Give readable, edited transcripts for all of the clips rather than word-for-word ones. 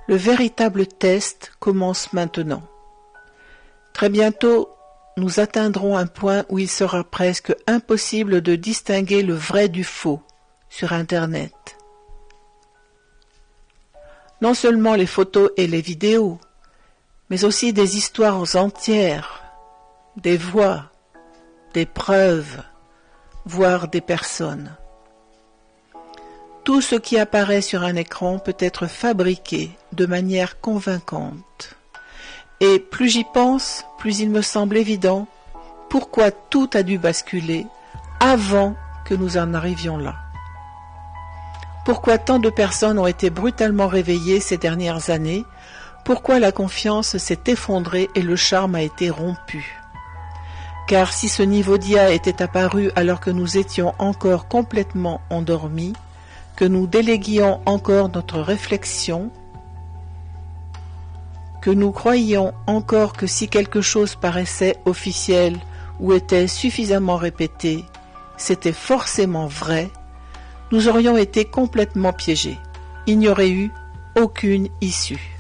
Le véritable test commence maintenant. Très bientôt, nous atteindrons un point où il sera presque impossible de distinguer le vrai du faux sur Internet. Non seulement les photos et les vidéos, mais aussi des histoires entières, des voix, des preuves, voire des personnes. Tout ce qui apparaît sur un écran peut être fabriqué de manière convaincante. Et plus j'y pense, plus il me semble évident pourquoi tout a dû basculer avant que nous en arrivions là. Pourquoi tant de personnes ont été brutalement réveillées ces dernières années, pourquoi la confiance s'est effondrée et le charme a été rompu. Car si ce niveau d'IA était apparu alors que nous étions encore complètement endormis, que nous déléguions encore notre réflexion, que nous croyions encore que si quelque chose paraissait officiel ou était suffisamment répété, c'était forcément vrai, nous aurions été complètement piégés. Il n'y aurait eu aucune issue.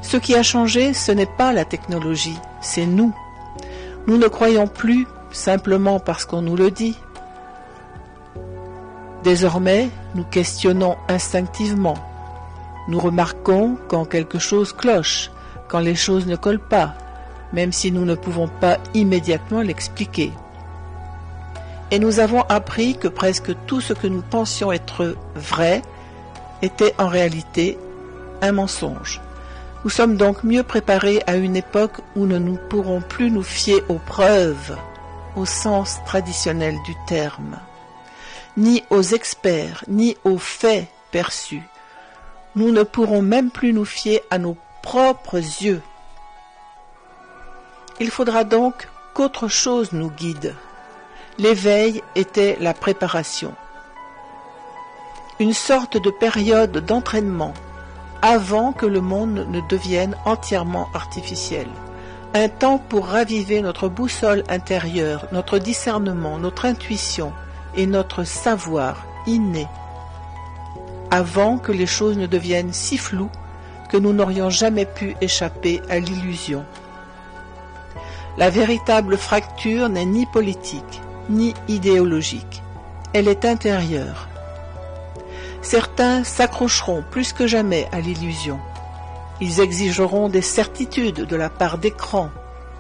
Ce qui a changé, ce n'est pas la technologie, c'est nous. Nous ne croyons plus simplement parce qu'on nous le dit. Désormais, nous questionnons instinctivement. Nous remarquons quand quelque chose cloche, quand les choses ne collent pas, même si nous ne pouvons pas immédiatement l'expliquer. Et nous avons appris que presque tout ce que nous pensions être vrai était en réalité un mensonge. Nous sommes donc mieux préparés à une époque où nous ne pourrons plus nous fier aux preuves, au sens traditionnel du terme, ni aux experts, ni aux faits perçus. Nous ne pourrons même plus nous fier à nos propres yeux. Il faudra donc qu'autre chose nous guide. L'éveil était la préparation. Une sorte de période d'entraînement avant que le monde ne devienne entièrement artificiel. Un temps pour raviver notre boussole intérieure, notre discernement, notre intuition et notre savoir inné, avant que les choses ne deviennent si floues que nous n'aurions jamais pu échapper à l'illusion. La véritable fracture n'est ni politique, ni idéologique. Elle est intérieure. Certains s'accrocheront plus que jamais à l'illusion. Ils exigeront des certitudes de la part d'écrans,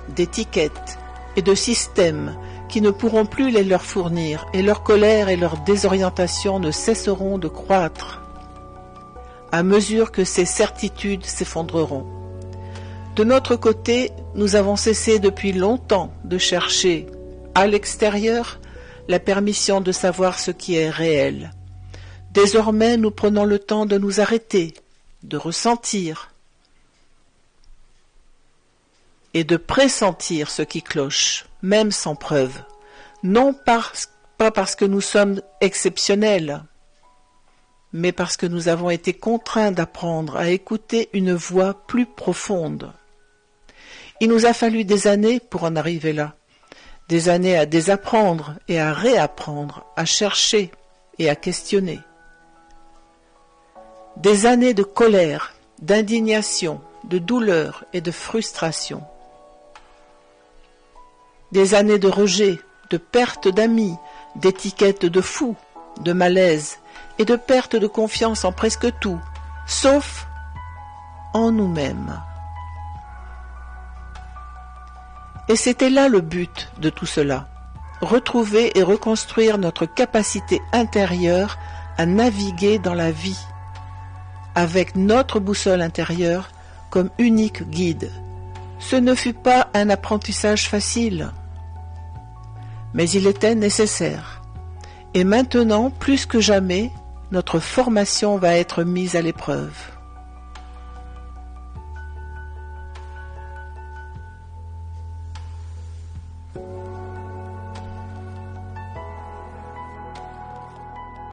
d'étiquettes et de systèmes qui ne pourront plus les leur fournir, et leur colère et leur désorientation ne cesseront de croître à mesure que ces certitudes s'effondreront. De notre côté, nous avons cessé depuis longtemps de chercher, à l'extérieur, la permission de savoir ce qui est réel. Désormais, nous prenons le temps de nous arrêter, de ressentir et de pressentir ce qui cloche, même sans preuve. Non pas parce que nous sommes exceptionnels, mais parce que nous avons été contraints d'apprendre à écouter une voix plus profonde. Il nous a fallu des années pour en arriver là, des années à désapprendre et à réapprendre, à chercher et à questionner. Des années de colère, d'indignation, de douleur et de frustration. Des années de rejet, de perte d'amis, d'étiquettes de fous, de malaise et de perte de confiance en presque tout, sauf en nous-mêmes. Et c'était là le but de tout cela, retrouver et reconstruire notre capacité intérieure à naviguer dans la vie, avec notre boussole intérieure comme unique guide. Ce ne fut pas un apprentissage facile, mais il était nécessaire. Et maintenant, plus que jamais, notre formation va être mise à l'épreuve.